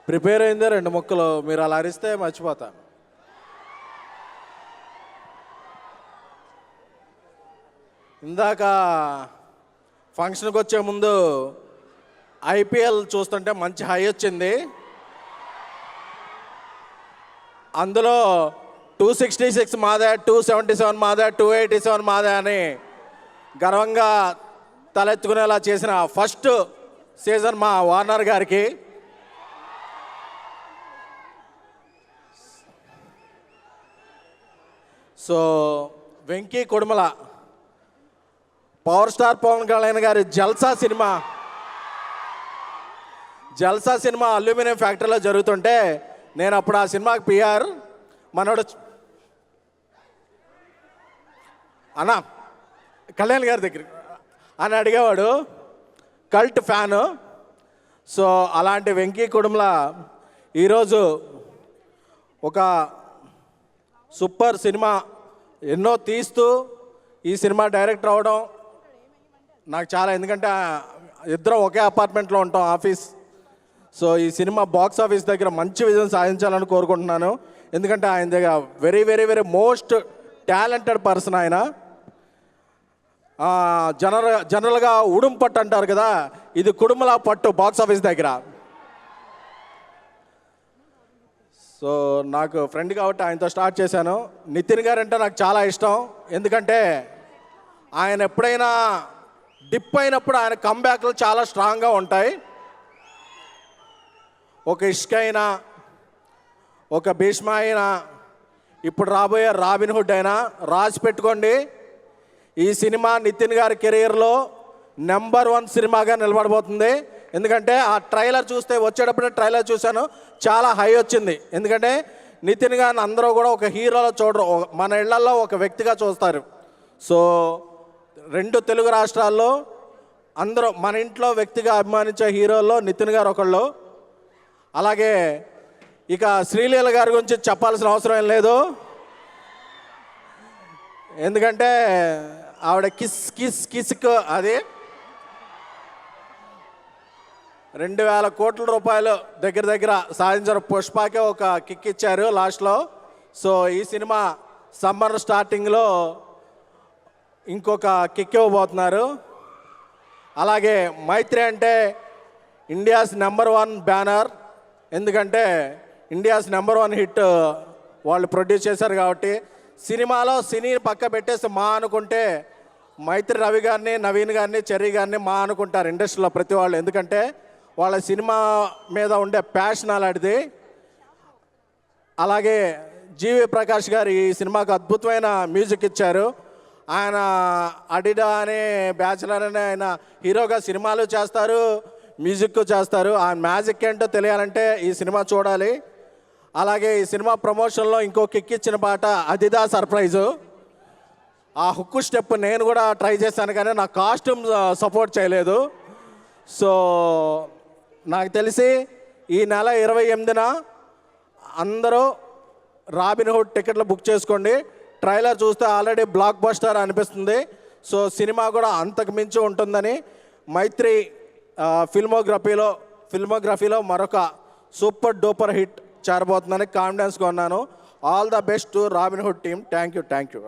Prepare అయిందే 2 ముక్కలు, మీరు అలా అరిస్తే మర్చిపోతా. ఇందాక ఫంక్షన్కి వచ్చే ముందు ఐపీఎల్ చూస్తుంటే మంచి హై వచ్చింది. అందులో 266 మాదే, 277 మాదే, 287 మాదే అని గర్వంగా తలెత్తుకునేలా చేసిన ఫస్ట్ సీజన్ మా వార్నర్ గారికి. So Venky Kudumula, power star Pawan Kalyan గారి జల్సా సినిమా అల్యూమినియం ఫ్యాక్టరీలో జరుగుతుంటే నేను అప్పుడు ఆ సినిమాకి పిఆర్ మనోడు అన్న కళ్యాణ్ గారి దగ్గర అని అడిగేవాడు, కల్ట్ ఫ్యాను. సో అలాంటి వెంకీ కుడుమల ఈరోజు ఒక సూపర్ సినిమా ఎన్నో తీస్తూ ఈ సినిమా డైరెక్టర్ అవడం నాకు చాలా, ఎందుకంటే ఇద్దరం ఒకే అపార్ట్మెంట్లో ఉంటాం, ఆఫీస్. సో ఈ సినిమా బాక్స్ ఆఫీస్ దగ్గర మంచి విజయం సాధించాలని కోరుకుంటున్నాను. ఎందుకంటే ఆయన దగ్గర very very very most talented person ఆయన. జనరల్గా ఉడుం పట్టు అంటారు కదా, ఇది కుడుమల పట్టు బాక్స్ ఆఫీస్ దగ్గర. సో నాకు ఫ్రెండ్ కాబట్టి ఆయనతో స్టార్ట్ చేశాను. నితిన్ గారు అంటే నాకు చాలా ఇష్టం, ఎందుకంటే ఆయన ఎప్పుడైనా డిప్ అయినప్పుడు ఆయన కంబ్యాక్లు చాలా స్ట్రాంగ్గా ఉంటాయి. ఒక ఇష్క్ అయినా, ఒక భీష్మ అయినా, ఇప్పుడు రాబోయే రాబిన్ హుడ్ అయినా రాసి పెట్టుకోండి, ఈ సినిమా నితిన్ గారి కెరీర్లో నెంబర్ 1 సినిమాగా నిలబడబోతుంది. ఎందుకంటే ఆ ట్రైలర్ చూస్తే, వచ్చేటప్పుడే ట్రైలర్ చూశాను, చాలా హై వచ్చింది. ఎందుకంటే నితిన్ గారిని అందరూ కూడా ఒక హీరోలో చూడరు, మన ఇళ్లలో ఒక వ్యక్తిగా చూస్తారు. సో 2 తెలుగు రాష్ట్రాల్లో అందరూ మన ఇంట్లో వ్యక్తిగా అభిమానించే హీరోల్లో నితిన్ గారు ఒకళ్ళు. అలాగే ఇక శ్రీలీల గారి గురించి చెప్పాల్సిన అవసరం ఏం లేదు, ఎందుకంటే ఆవిడ కిస్క్ అది 2,000 కోట్ల రూపాయలు దగ్గర సాధించారు. పుష్పకే ఒక కిక్ ఇచ్చారు లాస్ట్లో. సో ఈ సినిమా సమ్మర్ స్టార్టింగ్లో ఇంకొక కిక్ ఇవ్వబోతున్నారు. అలాగే మైత్రి అంటే ఇండియాస్ నెంబర్ 1 బ్యానర్, ఎందుకంటే ఇండియాస్ నెంబర్ 1 హిట్ వాళ్ళు ప్రొడ్యూస్ చేశారు కాబట్టి. సినిమాలో సినీని పక్క పెట్టేసి మా అనుకుంటే మైత్రి రవి గారిని, నవీన్ గారిని, చెర్రీ గారిని మా అనుకుంటారు ఇండస్ట్రీలో ప్రతి వాళ్ళు, ఎందుకంటే వాళ్ళ సినిమా మీద ఉండే ప్యాషన్ అలాంటిది. అలాగే జీవి ప్రకాష్ గారు ఈ సినిమాకు అద్భుతమైన మ్యూజిక్ ఇచ్చారు. ఆయన అడిడా అనే బ్యాచులర్ అనే ఆయన హీరోగా సినిమాలు చేస్తారు, మ్యూజిక్ చేస్తారు. ఆ మ్యాజిక్ ఏంటో తెలియాలంటే ఈ సినిమా చూడాలి. అలాగే ఈ సినిమా ప్రమోషన్లో ఇంకో కిక్ ఇచ్చిన పాట అదిదా సర్ప్రైజు. ఆ హుక్కు స్టెప్ నేను కూడా ట్రై చేశాను, కానీ నా కాస్ట్యూమ్ సపోర్ట్ చేయలేదు. సో నాకు తెలిసి ఈ నెల 28న అందరూ రాబిన్ హుడ్ టికెట్లు బుక్ చేసుకోండి. ట్రైలర్ చూస్తే ఆల్రెడీ బ్లాక్ బస్టర్ అనిపిస్తుంది. సో సినిమా కూడా అంతకు మించి ఉంటుందని మైత్రి ఫిల్మోగ్రఫీలో మరొక సూపర్ డూపర్ హిట్ చేరబోతుందని కాన్ఫిడెన్స్గా ఉన్నాను. All the best to robin hood team. Thank you.